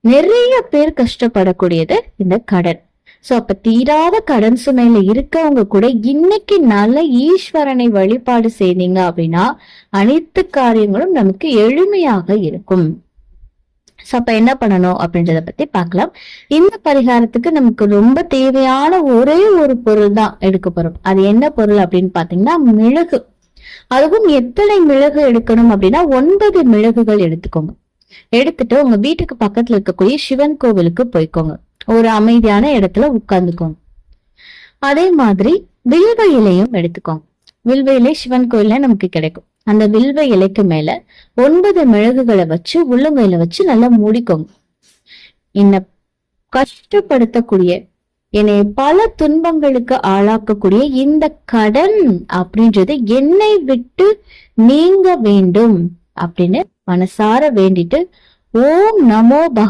நிறைய பேர் கஷ்டப்படக்கூடியது இந்த கடன். சோ அப்ப தீராத கடன் சுமையில இருக்கவங்க கூட இன்னைக்கு நல்ல ஈஸ்வரனை வழிபாடு செய்தீங்க அப்படின்னா அனைத்து காரியங்களும் நமக்கு எளிமையாக இருக்கும். சோ அப்ப என்ன பண்ணணும் அப்படின்றத பத்தி பார்க்கலாம். இந்த பரிகாரத்துக்கு நமக்கு ரொம்ப தேவையான ஒரே ஒரு பொருள் தான் எடுக்க போறோம். அது என்ன பொருள் அப்படின்னு பாத்தீங்கன்னா மிளகு. அதுவும் எத்தனை மிளகு எடுக்கணும் அப்படின்னா 9 மிளகுகள் எடுத்துக்கோங்க. எடுத்துட்டு உங்க வீட்டுக்கு பக்கத்துல இருக்கக்கூடிய சிவன் கோவிலுக்கு போய்க்கோங்க. ஒரு அமைதியான இடத்துல உட்கார்ந்துக்கோங்க. அதே மாதிரி வில்வ இலையும் எடுத்துக்கோங்க. வில்வ இலை சிவன் கோயில்ல நமக்கு கிடைக்கும். அந்த வில்வ இலைக்கு மேல 9 மிளகுகளை வச்சு உள்ளங்கையில வச்சு நல்லா மூடிக்கோங்க. என்னை கஷ்டப்படுத்தக்கூடிய, என்னை பல துன்பங்களுக்கு ஆளாக்கக்கூடிய இந்த கடன் அப்படின்றது என்னை விட்டு நீங்க வேண்டும் அப்படின்னு மனசார வேண்டிட்டு ஓம் நமோ